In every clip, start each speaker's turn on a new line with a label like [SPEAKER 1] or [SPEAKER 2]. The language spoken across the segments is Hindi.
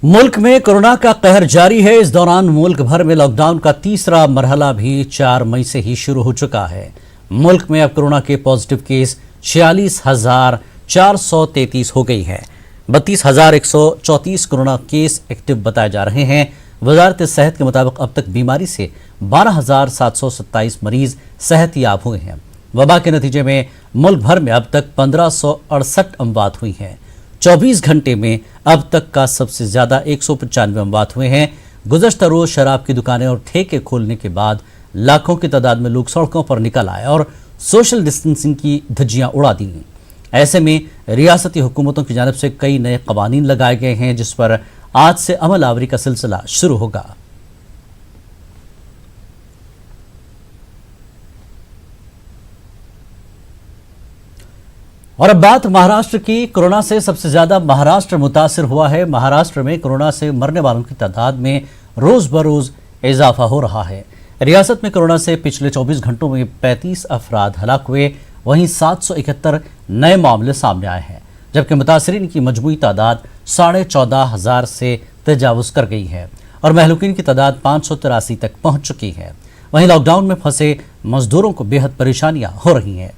[SPEAKER 1] मुल्क में कोरोना का कहर जारी है। इस दौरान मुल्क भर में लॉकडाउन का तीसरा मरहला भी 4 मई से ही शुरू हो चुका है। मुल्क में अब कोरोना के पॉजिटिव केस 46,433 हो गई है। 32,134 कोरोना केस एक्टिव बताए जा रहे हैं। वजारत सेहत के मुताबिक अब तक बीमारी से 12,727 मरीज सेहतयाब हुए हैं। वबा के नतीजे में मुल्क भर में अब तक 1568 अमवात हुई हैं। 24 घंटे में अब तक का सबसे ज्यादा 195 अमवात हुए हैं। गुज़श्ता रोज शराब की दुकानें और ठेके खोलने के बाद लाखों की तादाद में लोग सड़कों पर निकल आए और सोशल डिस्टेंसिंग की धज्जियां उड़ा दी। ऐसे में रियासती हुकूमतों की जानिब से कई नए कवानीन लगाए गए हैं, जिस पर आज से अमल आवरी का सिलसिला शुरू होगा। और अब बात महाराष्ट्र की। कोरोना से सबसे ज्यादा महाराष्ट्र मुतासिर हुआ है। महाराष्ट्र में कोरोना से मरने वालों की तादाद में रोज बरोज इजाफा हो रहा है। रियासत में कोरोना से पिछले 24 घंटों में 35 अफराद हलाक हुए, वहीं 771 नए मामले सामने आए हैं, जबकि मुतासरीन की मजमूई तादाद 14,500 से तजावुज कर गई है और महलूकीन की तादाद 583 तक पहुंच चुकी है। वहीं लॉकडाउन में फंसे मजदूरों को बेहद परेशानियां हो रही हैं।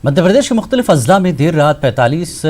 [SPEAKER 1] मध्य प्रदेश के मुख्तलिफ अजला में देर रात 45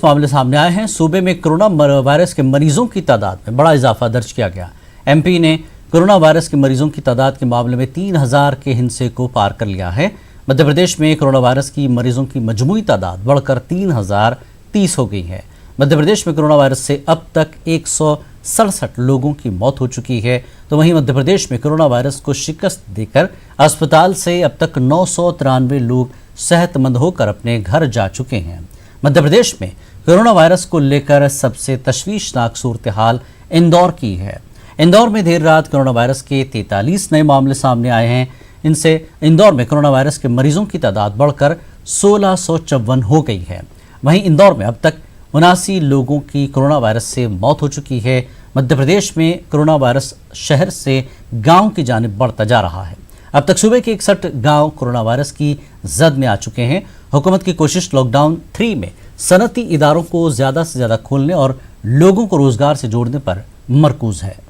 [SPEAKER 1] मामले सामने आए हैं। सूबे में कोरोना वायरस के मरीजों की तादाद में बड़ा इजाफा दर्ज किया गया। एमपी ने कोरोना वायरस के मरीजों की तादाद के मामले में 3,000 के हिंसे को पार कर लिया है। मध्य प्रदेश में कोरोना वायरस की मरीजों की मजमूई तादाद बढ़कर 3,030 हो गई है। मध्य प्रदेश में कोरोना वायरस से अब तक 167 लोगों की मौत हो चुकी है, तो वहीं मध्य प्रदेश में कोरोना वायरस को शिकस्त देकर अस्पताल से अब तक 993 लोग सेहतमंद होकर अपने घर जा चुके हैं। मध्य प्रदेश में कोरोना वायरस को लेकर सबसे तशवीशनाक सूरत हाल इंदौर की है। इंदौर में देर रात कोरोना वायरस के 43 नए मामले सामने आए हैं। इनसे इंदौर में कोरोना वायरस के मरीजों की तादाद बढ़कर 1654 हो गई है। वहीं इंदौर में अब तक 79 लोगों की कोरोना वायरस से मौत हो चुकी है। मध्य प्रदेश में कोरोना वायरस शहर से गांव की जानिब बढ़ता जा रहा है। अब तक सूबे के 61 गांव कोरोना वायरस की जद में आ चुके हैं। हुकूमत की कोशिश लॉकडाउन 3 में सनती इदारों को ज्यादा से ज्यादा खोलने और लोगों को रोजगार से जोड़ने पर मरकूज है।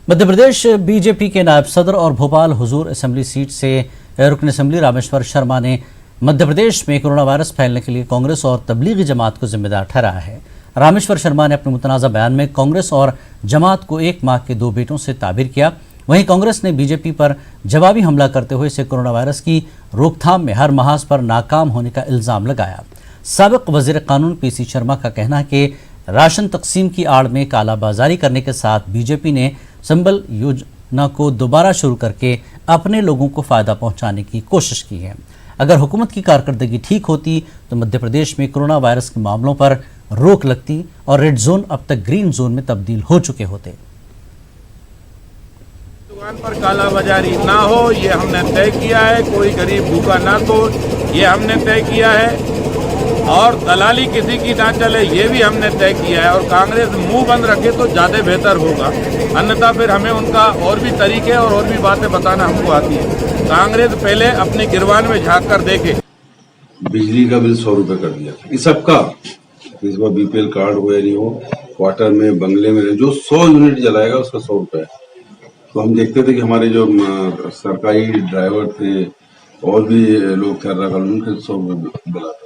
[SPEAKER 1] मध्य प्रदेश बीजेपी के नायब सदर और भोपाल हुजूर असेंबली सीट से रुकन असेंबली रामेश्वर शर्मा ने मध्य प्रदेश में कोरोना वायरस फैलने के लिए कांग्रेस और तबलीगी जमात को जिम्मेदार ठहराया है। रामेश्वर शर्मा ने अपने मुतनाज़ा बयान में कांग्रेस और जमात को एक माँ के दो बेटों से ताबीर किया। वहीं कांग्रेस ने बीजेपी पर जवाबी हमला करते हुए इसे कोरोना वायरस की रोकथाम में हर महाज पर नाकाम होने का इल्ज़ाम लगाया। साबिक़ वज़ीर कानून पीसी शर्मा का कहना है कि राशन तकसीम की आड़ में कालाबाजारी करने के साथ बीजेपी ने संबल योजना को दोबारा शुरू करके अपने लोगों को फ़ायदा पहुंचाने की कोशिश की है। अगर हुकूमत की कारकर्दगी ठीक होती तो मध्य प्रदेश में कोरोना वायरस के मामलों पर रोक लगती और रेड जोन अब तक ग्रीन जोन में तब्दील हो चुके होते।
[SPEAKER 2] दुकान पर कालाबाजारी ना हो, ये हमने तय किया है। कोई गरीब भूखा ना तो ये हमने तय किया है, और दलाली किसी की ना चले ये भी हमने तय किया है। और कांग्रेस मुंह बंद रखे तो ज्यादा बेहतर होगा, अन्यथा फिर हमें उनका और भी तरीके और भी बातें बताना हमको आती है। कांग्रेस पहले अपने गिरबान में झांक कर देखे।
[SPEAKER 3] बिजली का बिल 100 रुपए कर दिया इस सबका। इस बार बीपीएल कार्ड हो या नहीं हो, क्वार्टर में बंगले में जो 100 यूनिट जलाएगा उसका 100 रुपए। तो हम देखते थे कि हमारे जो सरकारी ड्राइवर थे और भी लोग थे उनके 100 रुपए बुलाते।